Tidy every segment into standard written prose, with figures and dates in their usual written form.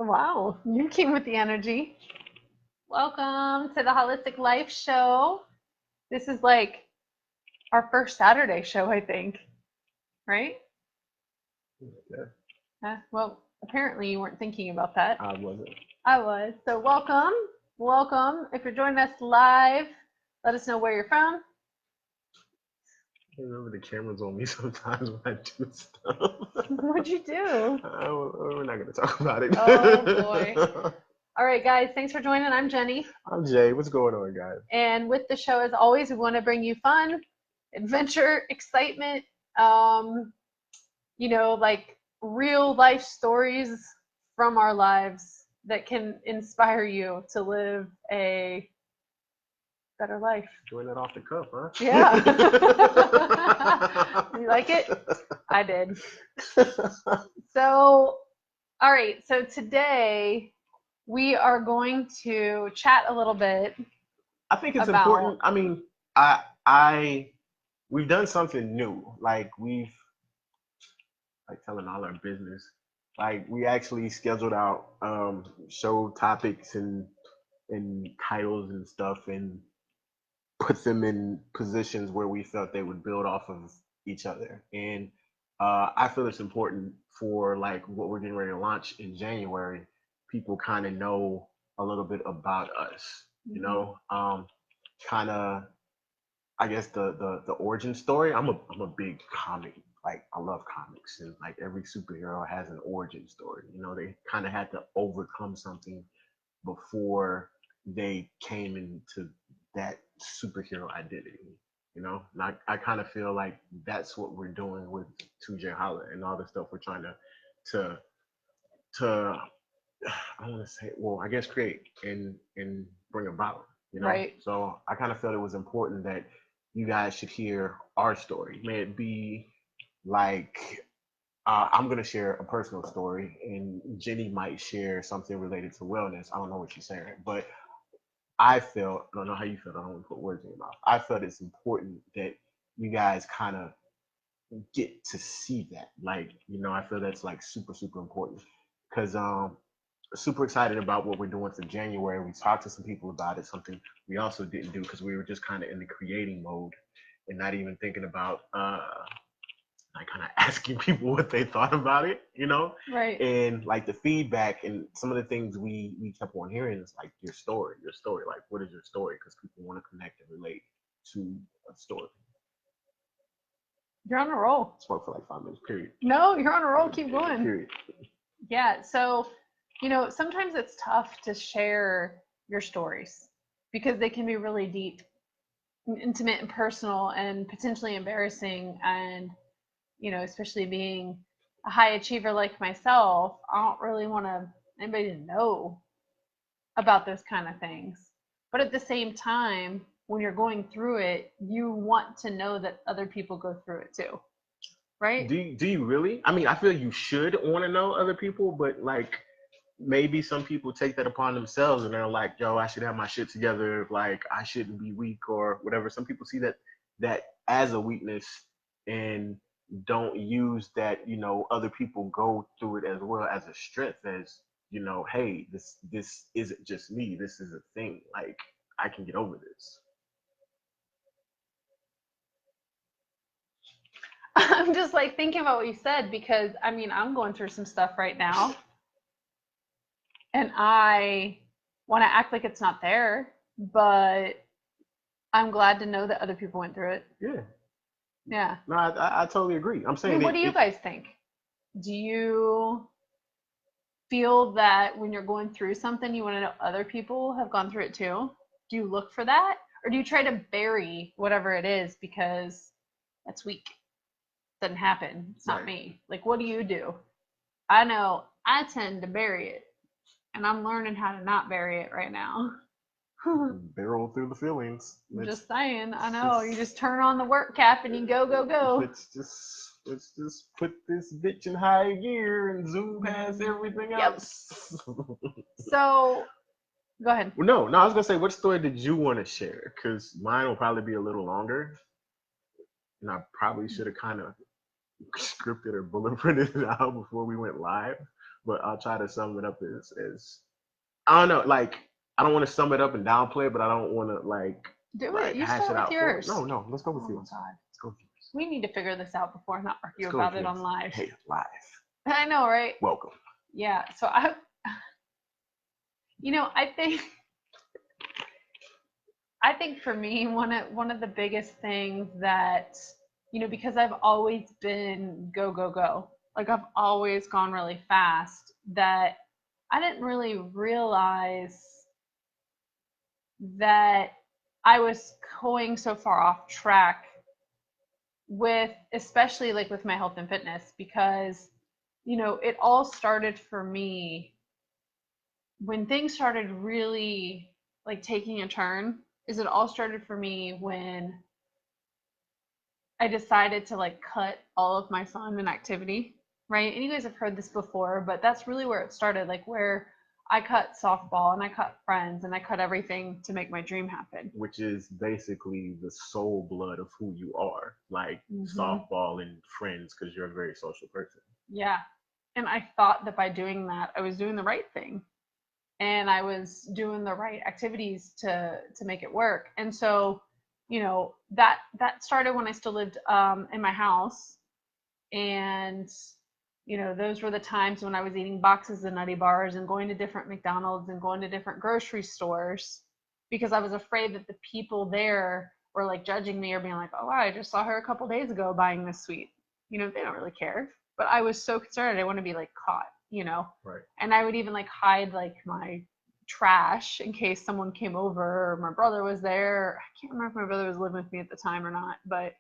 Wow, you came with the energy. Welcome to the Holistic Life Show. This is like our first Saturday show, I think, right? Okay. Well, apparently you weren't thinking about that. I wasn't. I was. So welcome. Welcome. If you're joining us live, let us know where you're from. I remember the camera's on me sometimes when I do stuff. What'd you do? We're not going to talk about it. Oh boy. All right, guys, thanks for joining. I'm Jenny. I'm Jay. What's going on, guys? And with the show, as always, we want to bring you fun, adventure, excitement, like real life stories from our lives that can inspire you to live a better life. Doing that off the cuff, huh? Yeah. You like it? I did. So, all right. So today we are going to chat a little bit. I think it's important. I mean, we've done something new. Like we've telling all our business. Like we actually scheduled out show topics and titles and stuff and put them in positions where we felt they would build off of each other. And I feel it's important for like what we're getting ready to launch in January. People kind of know a little bit about us, kind of. I guess the origin story. I'm a big comic. Like I love comics, and like every superhero has an origin story. They kind of had to overcome something before they came into that superhero identity. And I kind of feel like that's what we're doing with 2jHolla and all the stuff we're trying to to I want to say, well, I guess create and bring about. Right. So I kind of felt it was important that you guys should hear our story. May it be like I'm gonna share a personal story, and Jenny might share something related to wellness. I don't know what she's saying, but I don't know how you felt. I don't want to put words in your mouth. I felt it's important that you guys kind of get to see that. Like, I feel that's like super, super important because super excited about what we're doing for January. We talked to some people about it, something we also didn't do because we were just kind of in the creating mode and not even thinking about like kind of asking people what they thought about it. Right. And like the feedback and some of the things we kept on hearing is like your story. Like, what is your story? Because people want to connect and relate to a story. You're on a roll. Spoke for like 5 minutes, period. No, you're on a roll. Keep going. Period. Yeah. So, sometimes it's tough to share your stories because they can be really deep, intimate, and personal, and potentially embarrassing. And, especially being a high achiever like myself, I don't really want anybody to know about those kind of things. But at the same time, when you're going through it, you want to know that other people go through it too. Right? Do you really? I mean, I feel you should want to know other people, but like maybe some people take that upon themselves and they're like, yo, I should have my shit together. Like I shouldn't be weak or whatever. Some people see that as a weakness and don't use that, other people go through it as well as a strength, as, hey, this isn't just me. This is a thing. Like I can get over this. I'm just like thinking about what you said because I'm going through some stuff right now and I want to act like it's not there, but I'm glad to know that other people went through it. Yeah. Yeah. No, I totally agree. I'm saying, what do you guys think? Do you feel that when you're going through something, you want to know other people have gone through it too? Do you look for that? Or do you try to bury whatever it is because that's weak? Doesn't happen. It's not me. Like, what do you do? I know I tend to bury it, and I'm learning how to not bury it right now. Barrel through the feelings. Just saying. I know. You just turn on the work cap and you go, go, go. Let's just put this bitch in high gear and zoom past everything else. So, go ahead. Well, no, I was gonna say, what story did you want to share? Because mine will probably be a little longer, and I probably should have kind of scripted or bullet printed it out before we went live. But I'll try to sum it up as I don't know, like I don't want to sum it up and downplay it, but I don't want to Do it. like You hash start it with out for it. yours. No, no, let's go with Oh my yours. God. Let's go with yours. We need to figure this out before and not argue Let's go with about it yours. on live. Hey, live. I know, right? Welcome. Yeah. So I think for me, one of the biggest things that, because I've always been go, go, go, like I've always gone really fast, that I didn't really realize that I was going so far off track with, especially like with my health and fitness, because, it all started for me when things started really like taking a turn. It all started for me when I decided to like cut all of my fun and activity, right? And you guys have heard this before, but that's really where it started, like where I cut softball and I cut friends and I cut everything to make my dream happen. Which is basically the soul blood of who you are, like Mm-hmm. softball and friends, because you're a very social person. Yeah. And I thought that by doing that, I was doing the right thing and I was doing the right activities to make it work. And so, that started when I still lived in my house, and those were the times when I was eating boxes of nutty bars and going to different McDonald's and going to different grocery stores because I was afraid that the people there were like judging me or being like, oh, I just saw her a couple days ago buying this sweet. They don't really care. But I was so concerned. I didn't want to be like caught. Right. And I would even like hide like my trash in case someone came over or my brother was there. I can't remember if my brother was living with me at the time or not, but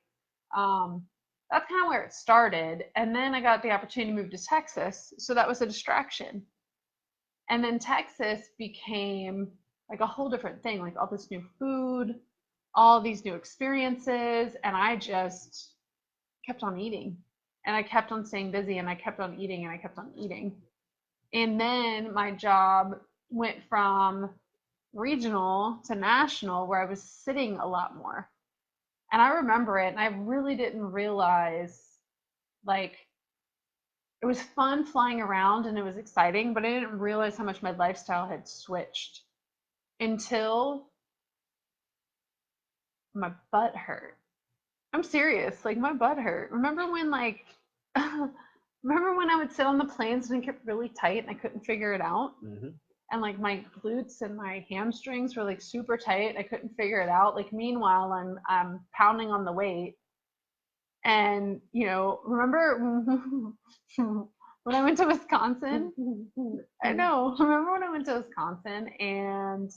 that's kind of where it started. And then I got the opportunity to move to Texas. So that was a distraction. And then Texas became like a whole different thing, like all this new food, all these new experiences. And I just kept on eating. And I kept on staying busy and I kept on eating and I kept on eating. And then my job went from regional to national, where I was sitting a lot more. And I remember it, and I really didn't realize, like, it was fun flying around and it was exciting, but I didn't realize how much my lifestyle had switched until my butt hurt. I'm serious, like my butt hurt. Remember when remember when I would sit on the planes and it kept really tight and I couldn't figure it out? Mm-hmm. And like my glutes and my hamstrings were like super tight and I couldn't figure it out. Like meanwhile I'm pounding on the weight. And remember when I went to Wisconsin? I know. Remember when I went to Wisconsin and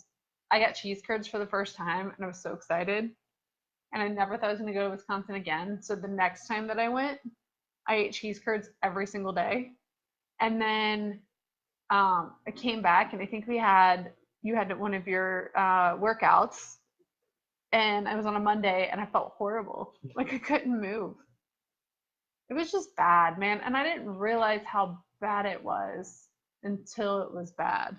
I got cheese curds for the first time and I was so excited. And I never thought I was going to go to Wisconsin again. So the next time that I went, I ate cheese curds every single day. And then I came back and I think you had one of your workouts, and I was on a Monday and I felt horrible. Like I couldn't move. It was just bad, man. And I didn't realize how bad it was until it was bad.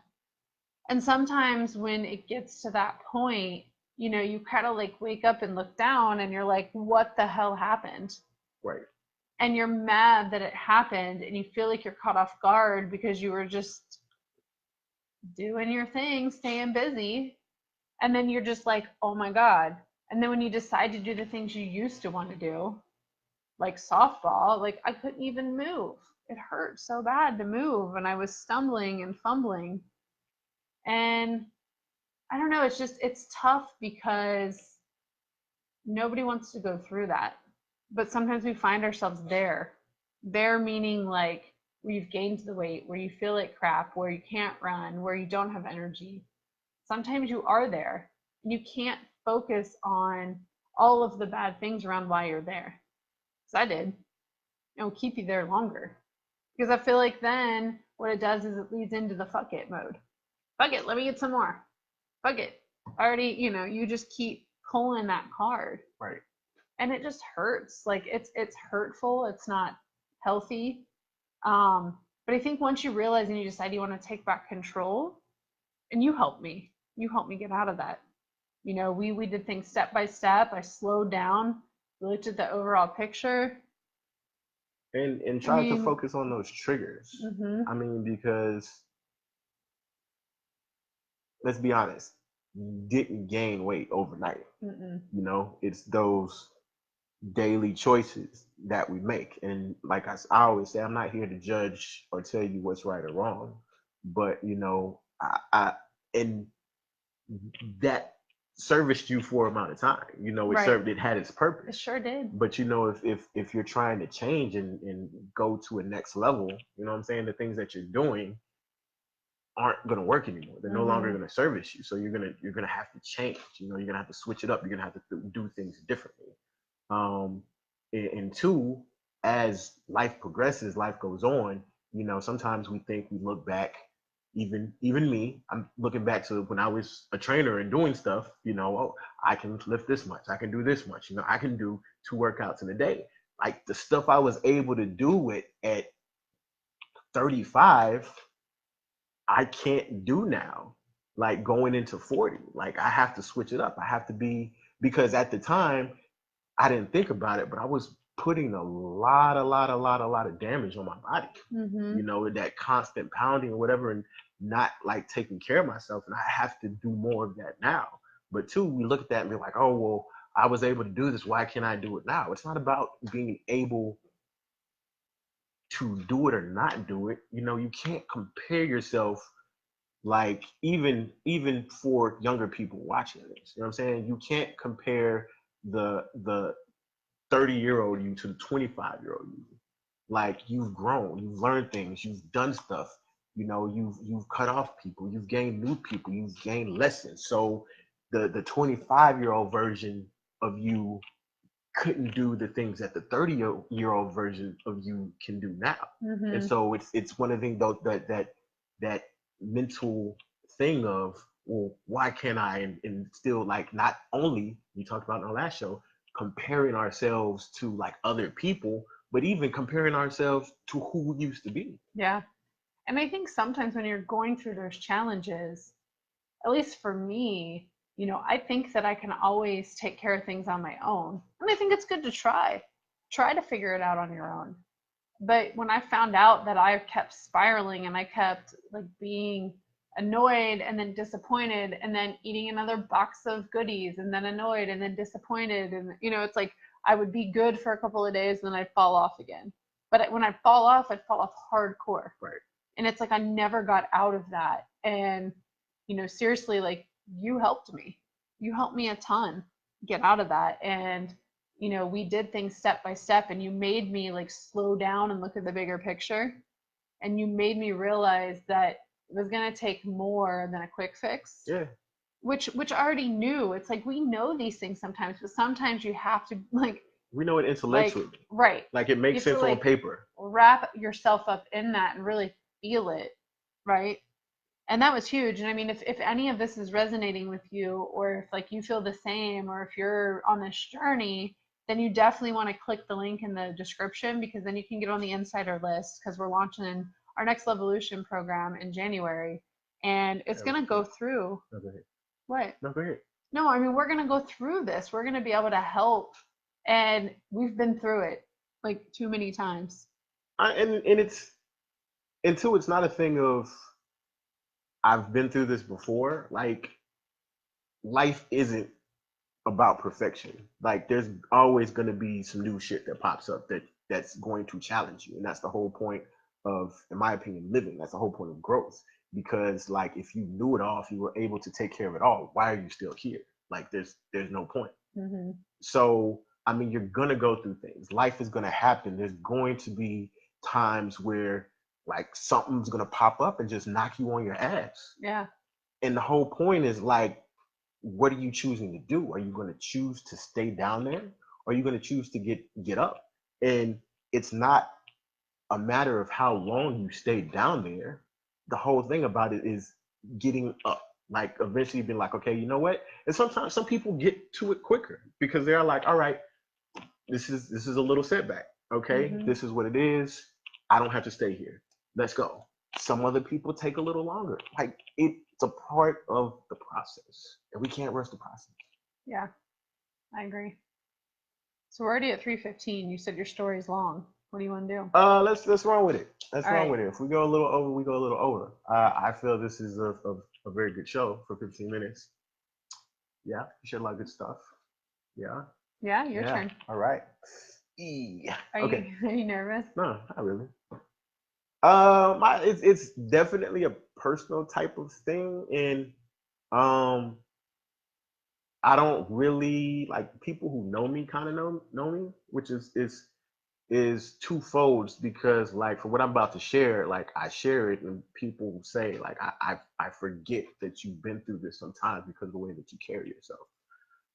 And sometimes when it gets to that point, you kind of like wake up and look down and you're like, what the hell happened? Right. And you're mad that it happened and you feel like you're caught off guard because you were just doing your thing, staying busy. And then you're just like, oh my God. And then when you decide to do the things you used to want to do, like softball, like I couldn't even move. It hurt so bad to move and I was stumbling and fumbling. And I don't know, it's tough because nobody wants to go through that. But sometimes we find ourselves there. There meaning like where you've gained the weight, where you feel like crap, where you can't run, where you don't have energy. Sometimes you are there and you can't focus on all of the bad things around while you're there. Because I did. It'll keep you there longer. Because I feel like then what it does is it leads into the fuck it mode. Fuck it, let me get some more. Fuck it. Already, you just keep pulling that card. Right. And it just hurts. Like it's hurtful. It's not healthy. But I think once you realize and you decide you want to take back control, and you helped me. You helped me get out of that. We did things step by step. I slowed down, looked at the overall picture. and I try to mean, focus on those triggers. hmm I mean, because let's be honest, you didn't gain weight overnight. mm-mm. You know, it's those daily choices that we make. And like I always say, I'm not here to judge or tell you what's right or wrong, but you know, and that serviced you for amount of time. You know, Right. it had its It purpose. sure did. But you know, if you're trying to change and go to a next level, you know what I'm saying, the things that you're doing aren't going to work anymore. They're no longer hmm going to service you. So you're gonna have to change. You know, you're gonna have to switch it up. You're gonna have to do things differently. Um, and two, as life progresses, life goes on. You know, sometimes we think we look back. Even me, I'm looking back to when I was a trainer and doing stuff. You know, oh, I can lift this much. I can do this much. You know, I can do 2 workouts in a day. Like the stuff I was able to do it at 35 I can't do now, like going into 40. Like I have to switch it up. I have to be, because at the time I didn't think about it, but I was putting a lot of damage on my body. hmm You know, that constant pounding or whatever, and not like taking care of myself. And I have to do more of that now. But two, we look at that and be like, oh well, I was able to do this. Why can't I do it now? It's not about being able to do it or not do it. You know, you can't compare yourself, like even for younger people watching this, you know what I'm saying, you can't compare the 30-year-old you to the 25-year-old you. Like you've grown, you've learned things, you've done stuff, you know, you've cut off people, you've gained new people, you've gained lessons. So the 25-year-old version of you couldn't do the things that the 30-year-old version of you can do now. And hmm so it's one of the things though, that mental thing of, well, why can't I, and still, like, not only we talked about in our last show, comparing ourselves to like other people, but even comparing ourselves to who we used to be. Yeah. And I think sometimes when you're going through those challenges, at least for me, I think that I can always take care of things on my own. And I think it's good to try to figure it out on your own. But when I found out that I kept spiraling and I kept like being annoyed and then disappointed and then eating another box of goodies and then annoyed and then disappointed, and it's like I would be good for a couple of days and then I'd fall off again. But when I fall off, I'd fall off hardcore. Right. And it's like I never got out of that. And seriously, like, you helped me a ton get out of that. And we did things step by step, and you made me like slow down and look at the bigger picture, and you made me realize that it was going to take more than a quick fix, Yeah. which I already knew. It's like we know these things sometimes, but sometimes you have to We know it like intellectually, right, like it you makes have to sense on like paper. wrap yourself up in that and really feel it, right? And that was huge. And I mean, if any of this is resonating with you, or if like you feel the same, or if you're on this journey, then you definitely want to click the link in the description, because then you can get on the insider list, because we're launching our next Levolution program in January. And it's Yeah, going to go through no, go ahead. what? No, go ahead. No, I mean, we're going to go through this. We're going to be able to help. And we've been through it like too many times. And it's, and two, it's not a thing of I've been through this before. Like life isn't about perfection. Like there's always going to be some new shit that pops up that's going to challenge you, and that's the whole point of, in my opinion, living. That's the whole point of growth. Because like if you knew it all, if you were able to take care of it all, why are you still here? Like there's no point. Mm-hmm. So I mean, you're gonna go through things. Life is gonna happen. There's going to be times where like something's gonna pop up and just knock you on your ass. Yeah. And the whole point is like, what are you choosing to do? Are you going to choose to stay down there, or are you going to choose to get up? And it's not a matter of how long you stay down there. The whole thing about it is getting up. Like eventually being like, okay, you know what? And sometimes some people get to it quicker because they're like, all right, this is a little setback. Okay, Mm-hmm. this is what it is. I don't have to stay here. Let's go. Some other people take a little longer. Like it's a part of the process, and we can't rush the process. Yeah, I agree. So we're already at 3:15. You said your story's long. What do you want to do? Let's run with it. Let's All run right. with it. If we go a little over, we go a little over. I feel this is a very good show for 15 minutes. Yeah, you shared a lot of good stuff. Yeah, Yeah, your yeah. turn. All right. Are Okay. you are you nervous? No, not really. It's definitely a personal type of thing, and um, I don't really like people who know me kind of know me, which is twofolds because like for what I'm about to share, like I share it and people say like I forget that you've been through this sometimes because of the way that you carry yourself.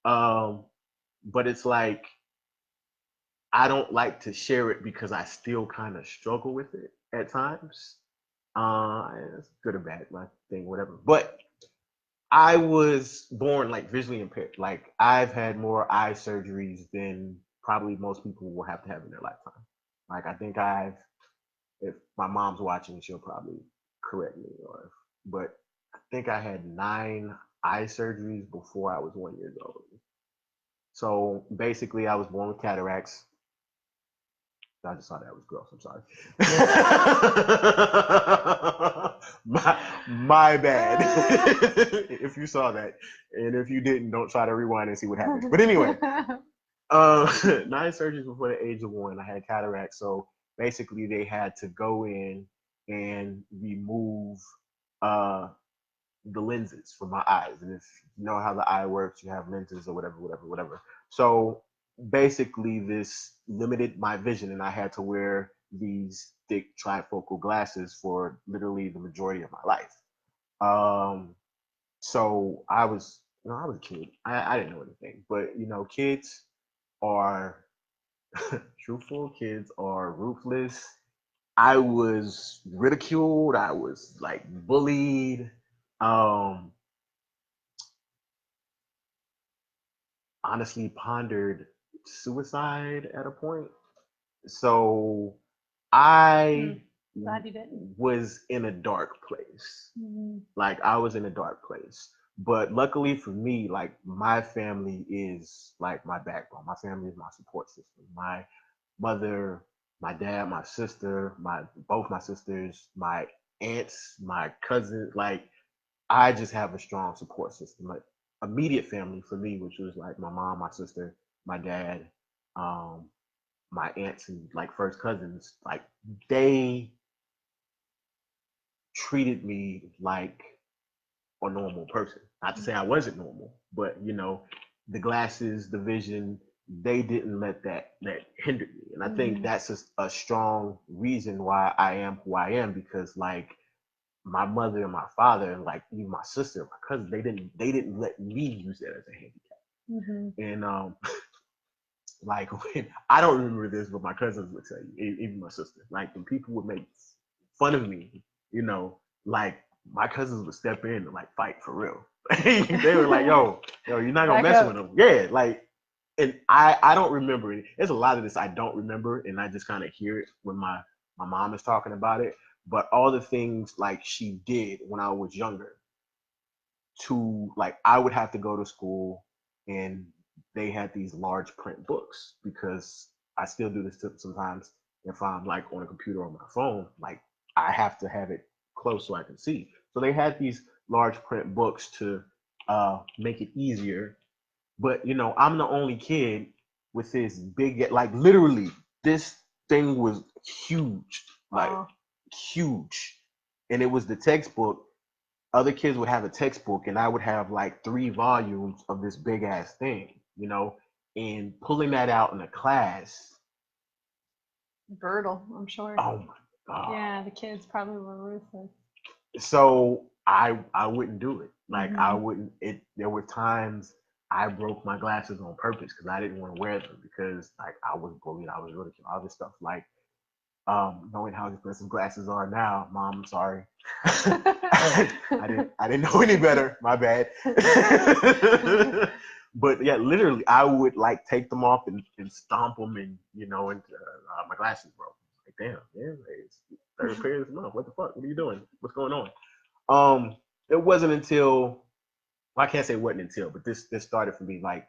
Um, but it's like I don't like to share it because I still kind of struggle with it at times. It's good or bad, my thing, whatever. But I was born like visually impaired. Like I've had more eye surgeries than probably most people will have to have in their lifetime. Like I think if my mom's watching, she'll probably correct me. But I think I had 9 eye surgeries before I was 1 year old. So basically, I was born with cataracts. I just thought that was gross. I'm sorry. my bad. If you saw that, and if you didn't, don't try to rewind and see what happened. But anyway, 9 surgeries before the age of 1. I had cataracts, so basically they had to go in and remove uh, the lenses from my eyes. And if you know how the eye works, you have lenses or whatever, whatever, whatever. So basically, this limited my vision, and I had to wear these thick trifocal glasses for literally the majority of my life. Um, so I was a kid. I didn't know anything, but kids are truthful. Kids are ruthless. I was ridiculed. I was like bullied. Um, Honestly pondered suicide at a point. So I Glad you didn't. was in a dark place. Mm-hmm. Like I was in a dark place. But luckily for me, like my family is like my backbone. My family is my support system. My mother, my dad, my sister, my both my sisters, my aunts, my cousins, like I just have a strong support system. Like immediate family for me, which was like my mom, my sister, my dad, um, my aunts and like first cousins, like they treated me like a normal person. Not to say I wasn't normal, but the glasses, the vision, they didn't let that hinder me. And I think that's a strong reason why I am who I am because like my mother and my father and like even my sister and my cousin, they didn't let me use that as a handicap. And like when I don't remember this, but my cousins would tell you, even my sister, like when people would make fun of me, like my cousins would step in and like fight for real. They were like, yo, you're not gonna Back mess up. with them. Yeah, like and I don't remember it. There's a lot of this I don't remember and I just kind of hear it when my mom is talking about it. But all the things like she did when I was younger to like I would have to go to school and they had these large print books because I still do this sometimes if I'm like on a computer or my phone, like I have to have it close so I can see. So they had these large print books to make it easier. But I'm the only kid with this big like literally this thing was huge, like Wow. huge. And it was the textbook other kids would have a textbook and I would have like 3 volumes of this big ass thing, and pulling that out in a class. Brutal, I'm sure. Oh my God. Yeah, the kids probably were ruthless. So I wouldn't do it. Like I wouldn't there were times I broke my glasses on purpose because I didn't want to wear them because like I was bullied, I was ridiculed, all this stuff. Like knowing how expensive glasses are now, Mom, I'm sorry. I didn't know any better. My bad. But yeah, literally, I would like take them off and stomp them, and my glasses broke. Like, damn, yeah, it's third period this month. What the fuck? What are you doing? What's going on? It wasn't until well, I can't say it wasn't until, but this started for me like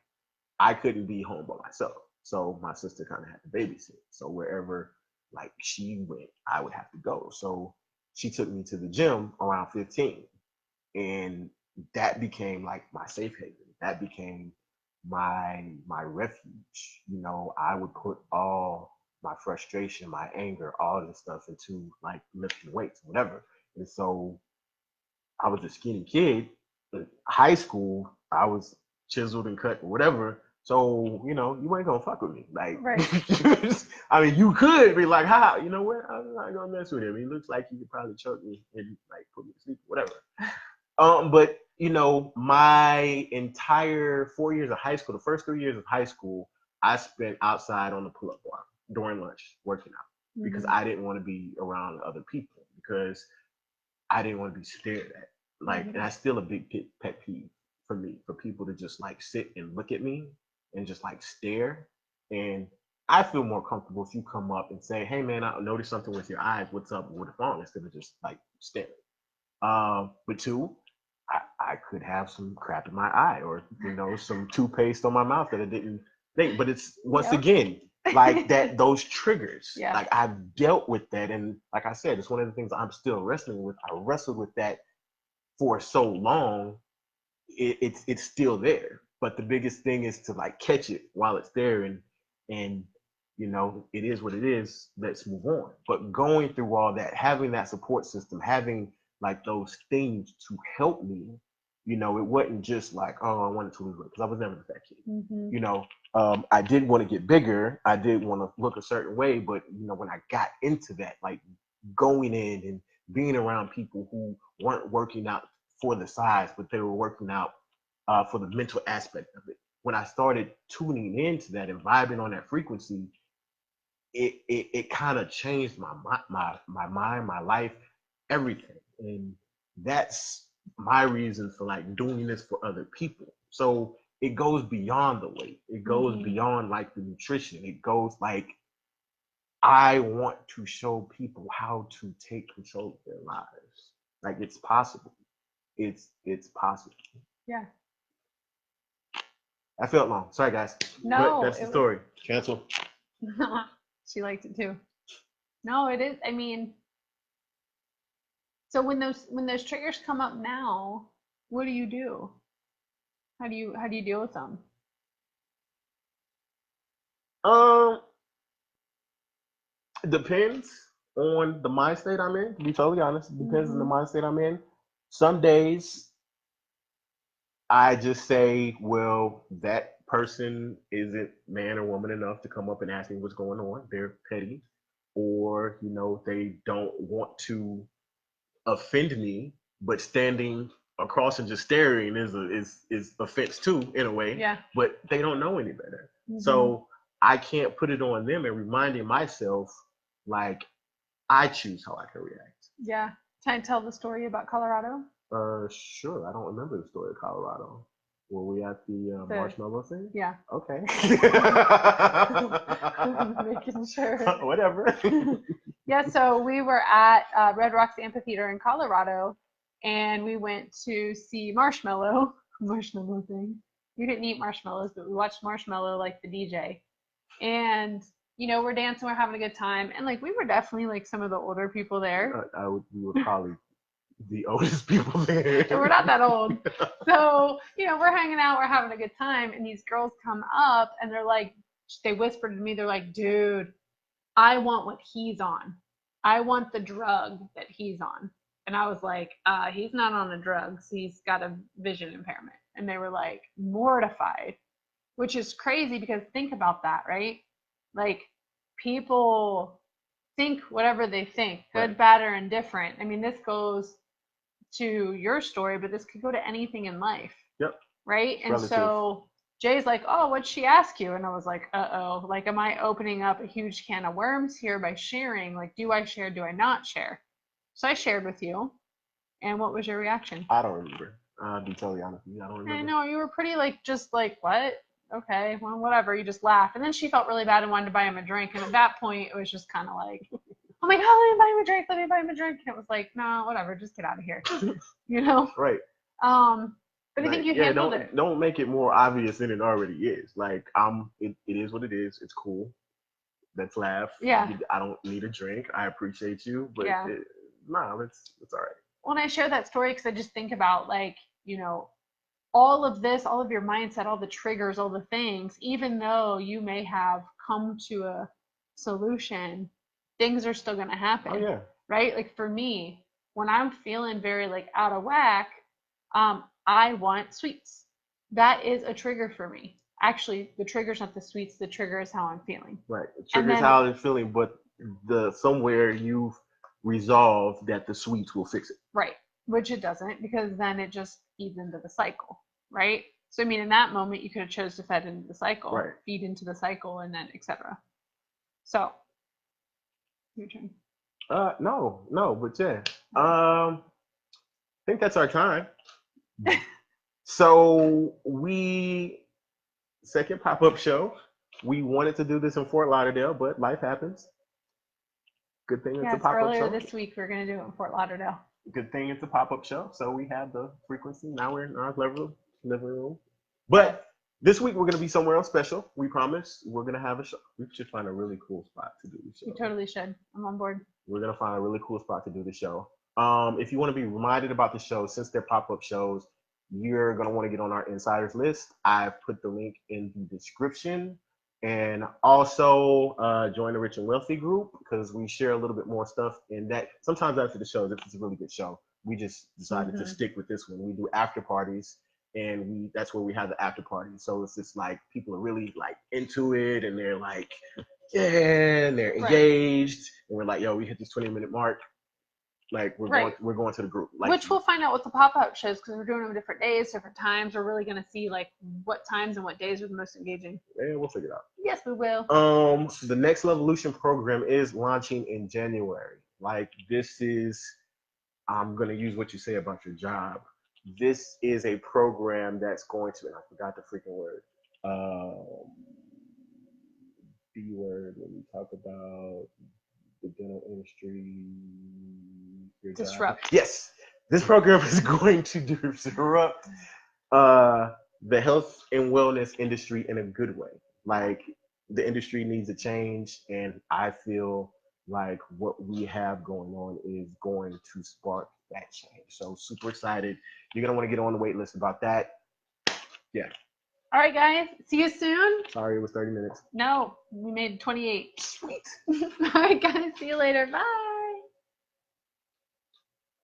I couldn't be home by myself, so my sister kind of had to babysit. So wherever like she went, I would have to go. So she took me to the gym around 15, and that became like my safe haven. That became my refuge. You know, I would put all my frustration, my anger, all this stuff into like lifting weights, whatever. And so I was a skinny kid. In high school, I was chiseled and cut, whatever. So, you know, you ain't gonna fuck with me. Like, Right. I mean, you could be like, ha, you know what? I'm not gonna mess with him. He looks like he could probably choke me and like put me to sleep, whatever. But you know, my entire 4 years of high school, the first 3 years of high school, I spent outside on the pull-up bar during lunch working out because I didn't want to be around other people because I didn't want to be stared at. Like, and that's still a big pet peeve for me, for people to just like sit and look at me and just like stare. And I feel more comfortable if you come up and say, "Hey, man, I noticed something with your eyes. What's up? What's wrong?" Instead of just like staring. But two, I could have some crap in my eye or, you know, some toothpaste on my mouth that I didn't think. But it's once Yep. again, like that, those triggers. Yeah. Like I've dealt with that. And like I said, it's one of the things I'm still wrestling with. I wrestled with that for so long. It's still there. But the biggest thing is to like catch it while it's there, and you know, it is what it is. Let's move on. But going through all that, having that support system, having like those things to help me, you know, it wasn't just like, oh, I wanted to lose weight, because I was never the fat kid. You know, I did want to get bigger. I did want to look a certain way, but you know, when I got into that, like going in and being around people who weren't working out for the size, but they were working out for the mental aspect of it. When I started tuning into that and vibing on that frequency, it kind of changed my mind, my life, everything. And that's my reason for like doing this for other people. So it goes beyond the weight. It goes beyond like the nutrition. It goes like, I want to show people how to take control of their lives. Like it's possible. It's possible. Yeah. I felt long. Sorry guys. No, but that's the story. Cancel. She liked it too. No, it is. I mean, so when those triggers come up now, what do you do? How do you deal with them? Um, it depends on the mind state I'm in. To be totally honest, it depends on the mind state I'm in. Some days I just say, well, that person isn't man or woman enough to come up and ask me what's going on. They're petty, or you know, they don't want to offend me, but standing across and just staring is offense too, in a way. Yeah. But they don't know any better. So I can't put it on them, and reminding myself like I choose how I can react. Yeah. Can I tell the story about Colorado? Sure. I don't remember the story of Colorado. Were we at the marshmallow thing? Yeah. Okay. Making sure. Whatever. Yeah, so we were at Red Rocks Amphitheater in Colorado, and we went to see Marshmallow thing. We didn't eat marshmallows, but we watched Marshmallow like the DJ. And you know, we're dancing, we're having a good time, and like we were definitely like some of the older people there. We were probably the oldest people there. We're not that old. So, you know, we're hanging out, we're having a good time, and these girls come up and they're like, they whispered to me, they're like, dude, I want what he's on. I want the drug that he's on. And I was like, he's not on the drugs. He's got a vision impairment. And they were like mortified, which is crazy because think about that, right? Like people think whatever they think, good, Right. bad, or indifferent. I mean, this goes to your story, but this could go to anything in life. Yep. Right. And Relative. so Jay's like, oh, what'd she ask you? And I was like, uh-oh, like, am I opening up a huge can of worms here by sharing? Like, do I share? Do I not share? So I shared with you. And what was your reaction? I don't remember. I'll be totally honest with you. I don't remember. I know, you were pretty like, just like, what? Okay, well, whatever. You just laughed. And then she felt really bad and wanted to buy him a drink. And at that point, it was just kind of like, I'm like, oh, let me buy him a drink. Let me buy him a drink. And it was like, no, whatever. Just get out of here. You know? Right. But I think you handled it. Don't make it more obvious than it already is. Like, it is what it is. It's cool. let's laugh. Yeah. I don't need a drink. I appreciate you, but Yeah. it's all right. When I share that story, because I just think about like, all of this, all of your mindset, all the triggers, all the things, even though you may have come to a solution, things are still going to happen. Oh yeah. Right? Like for me, when I'm feeling very like out of whack, I want sweets. That is a trigger for me. Actually, the trigger's not the sweets, the trigger is how I'm feeling. Right. It And triggers then, how you're feeling, but somewhere you've resolved that the sweets will fix it. right, which it doesn't, because then it just feeds into the cycle, right? So I mean, in that moment, you could have chose to feed into the cycle, Right. feed into the cycle, and then etc. So, your turn. No, but yeah. I think that's our time. So second pop-up show. We wanted to do this in Fort Lauderdale, but life happens. Good thing it's a pop-up earlier show. this week we're gonna do it in Fort Lauderdale. Good thing it's a pop-up show, so we have the frequency. Now we're in our living room. But this week we're gonna be somewhere else special. We promise. We're gonna have a show. We should find a really cool spot to do the show. You totally should. I'm on board. We're gonna find a really cool spot to do the show. If you want to be reminded about the show, since they're pop-up shows, you're gonna want to get on our insiders list. I've put the link in the description. And also join the Rich and Wealthy group, because we share a little bit more stuff in that. Sometimes after the shows, if it's a really good show, we just decided to stick with this one. We do after parties, and that's where we have the after party. So it's just like people are really like into it, and they're like, yeah, and they're engaged, and we're like, yo, we hit this 20-minute mark. Like we're going to the group. Like, which we'll find out with the pop-up shows, because we're doing them different days, different times. We're really going to see like what times and what days are the most engaging. Yeah, we'll figure it out. Yes, we will. The Next Levolution program is launching in January. Like this is, I'm gonna use what you say about your job. This is a program that's going to, and I forgot the freaking word. B word when we talk about the dental industry. Disrupt. Yes, this program is going to disrupt the health and wellness industry in a good way. Like the industry needs a change, and I feel like what we have going on is going to spark that change. So super excited. You're gonna want to get on the wait list about that. Yeah. All right, guys. See you soon. Sorry, it was 30 minutes. No, we made 28. Sweet. All right, guys. See you later. Bye.